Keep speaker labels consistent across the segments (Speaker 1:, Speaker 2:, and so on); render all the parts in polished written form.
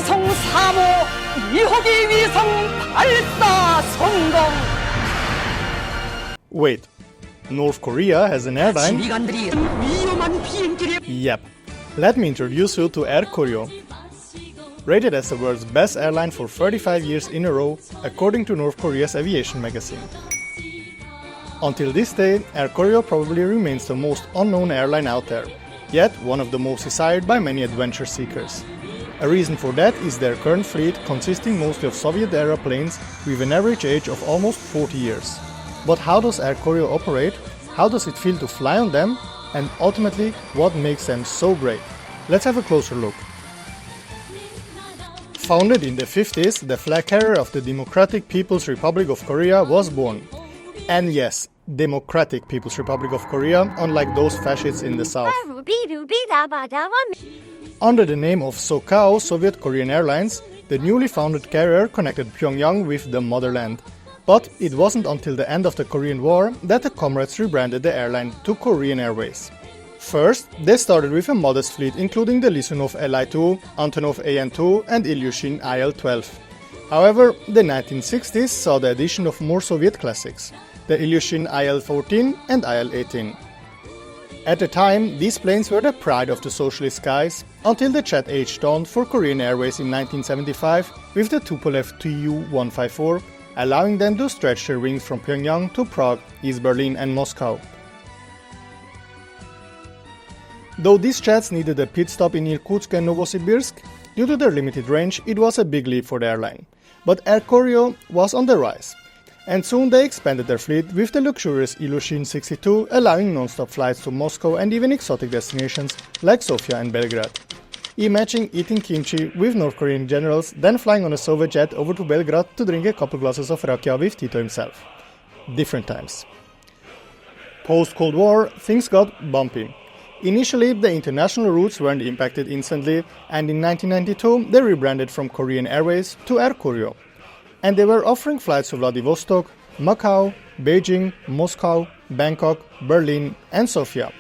Speaker 1: 위성 3호 2호기 위성 발사 성공.
Speaker 2: Wait, North Korea has an airline?
Speaker 1: 지휘관들이 위험한 비행기를.
Speaker 2: Yep. Let me introduce you to Air Koryo. Rated as the world's best airline for 35 years in a row, according to North Korea's aviation magazine. Until this day, Air Koryo probably remains the most unknown airline out there, yet one of the most desired by many adventure seekers. A reason for that is their current fleet, consisting mostly of Soviet-era planes with an average age of almost 40 years. But how does Air Koryo operate? How does it feel to fly on them? And ultimately, what makes them so great? Let's have a closer look. Founded in the 50s, the flag carrier of the Democratic People's Republic of Korea was born. And yes, Democratic People's Republic of Korea, unlike those fascists in the south. Under the name of SOKAO Soviet Korean Airlines, the newly founded carrier connected Pyongyang with the motherland. But it wasn't until the end of the Korean War that the comrades rebranded the airline to Korean Airways. First, they started with a modest fleet including the Lisunov Il-18, Antonov AN-2 and Ilyushin Il-14. However, the 1960s saw the addition of more Soviet classics, the Ilyushin Il-14 and Il-18. At the time, these planes were the pride of the socialist skies, until the jet age dawned for Korean Airways in 1975 with the tupolev Tu-154, allowing them to stretch their wings from Pyongyang to Prague, East Berlin and Moscow. Though these jets needed a pit stop in Irkutsk and Novosibirsk, due to their limited range, it was a big leap for the airline. But Air Koryo was on the rise, and soon they expanded their fleet with the luxurious Ilyushin 62, allowing non-stop flights to Moscow and even exotic destinations like Sofia and Belgrade. Imagine eating kimchi with North Korean generals, then flying on a Soviet jet over to Belgrade to drink a couple glasses of rakia with Tito himself. Different times. Post-Cold War, things got bumpy. Initially, the international routes weren't impacted instantly, and in 1992 they rebranded from Korean Airways to Air Koryo. And they were offering flights to Vladivostok, Macau, Beijing, Moscow, Bangkok, Berlin and Sofia.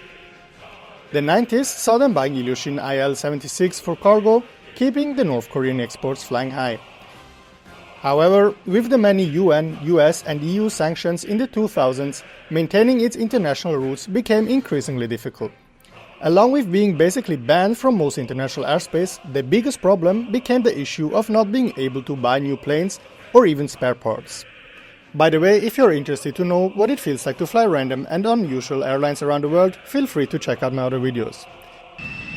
Speaker 2: The 90s saw them buying Ilyushin Il-76 for cargo, keeping the North Korean exports flying high. However, with the many UN, US and EU sanctions in the 2000s, maintaining its international routes became increasingly difficult. Along with being basically banned from most international airspace, the biggest problem became the issue of not being able to buy new planes or even spare parts. By the way, if you're interested to know what it feels like to fly random and unusual airlines around the world, feel free to check out my other videos.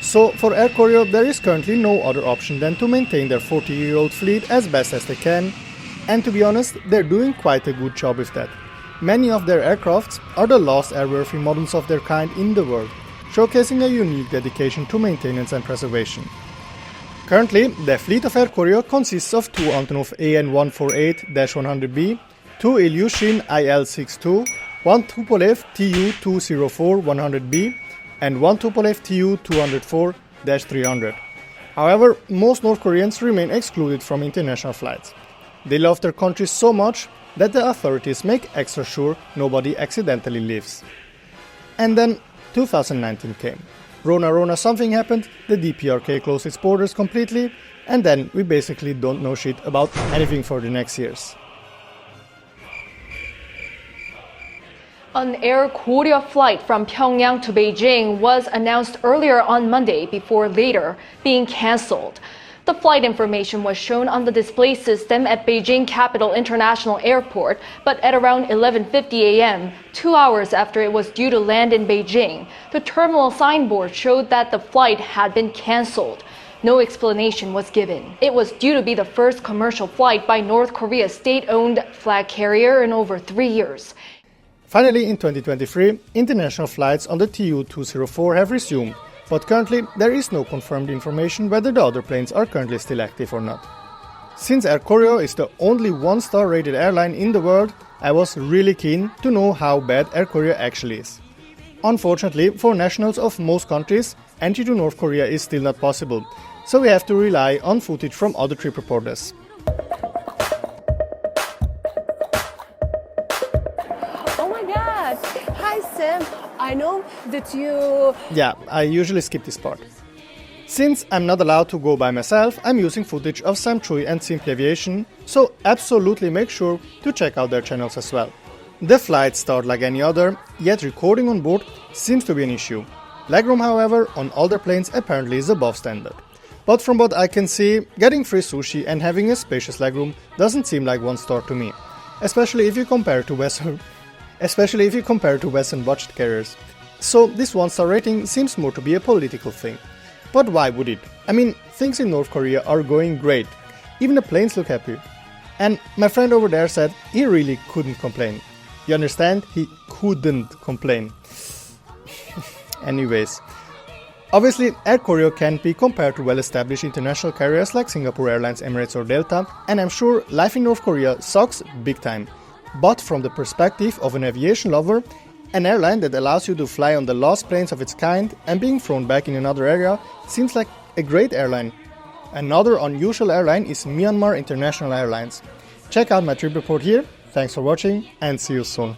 Speaker 2: So, for Air Koryo, there is currently no other option than to maintain their 40-year-old fleet as best as they can, and to be honest, they're doing quite a good job with that. Many of their aircrafts are the last airworthy models of their kind in the world, showcasing a unique dedication to maintenance and preservation. Currently, the fleet of Air Koryo consists of two Antonov AN-148-100B, two Ilyushin Il-62, one tupolev Tu-204-100B, and one tupolev Tu-204-300. However, most North Koreans remain excluded from international flights. They love their country so much that the authorities make extra sure nobody accidentally leaves. And then 2019 came. Rona, something happened, the dprk closed its borders completely, and then we basically don't know shit about anything for the next years.
Speaker 3: An Air Koryo flight from Pyongyang to Beijing was announced earlier on Monday before later being cancelled. The flight information was shown on the display system at Beijing Capital International Airport, but at around 11:50 a.m., 2 hours after it was due to land in Beijing, the terminal signboard showed that the flight had been cancelled. No explanation was given. It was due to be the first commercial flight by North Korea's state-owned flag carrier in over 3 years.
Speaker 2: Finally, in 2023, international flights on the Tu-204 have resumed, but currently there is no confirmed information whether the other planes are currently still active or not. Since Air Koryo is the only one-star rated airline in the world, I was really keen to know how bad Air Koryo actually is. Unfortunately, for nationals of most countries, entry to North Korea is still not possible, so we have to rely on footage from other trip reporters.
Speaker 4: Oh my god! Hi Sam, I know that you...
Speaker 2: Yeah, I usually skip this part. Since I'm not allowed to go by myself, I'm using footage of Sam Chui and Simply Aviation, so absolutely make sure to check out their channels as well. The flights start like any other, yet recording on board seems to be an issue. Legroom, however, on all their planes apparently is above standard. But from what I can see, getting free sushi and having a spacious legroom doesn't seem like 1-star to me, especially if you compare to Western watched carriers. So this 1-star rating seems more to be a political thing. But why would it? I mean, things in North Korea are going great. Even the planes look happy. And my friend over there said he really couldn't complain. You understand? He couldn't complain. Anyways. Obviously, Air Koryo can't be compared to well-established international carriers like Singapore Airlines, Emirates or Delta, and I'm sure life in North Korea sucks big time. But from the perspective of an aviation lover, an airline that allows you to fly on the last planes of its kind and being thrown back in another area seems like a great airline. Another unusual airline is Myanmar International Airlines. Check out my trip report here, thanks for watching and see you soon.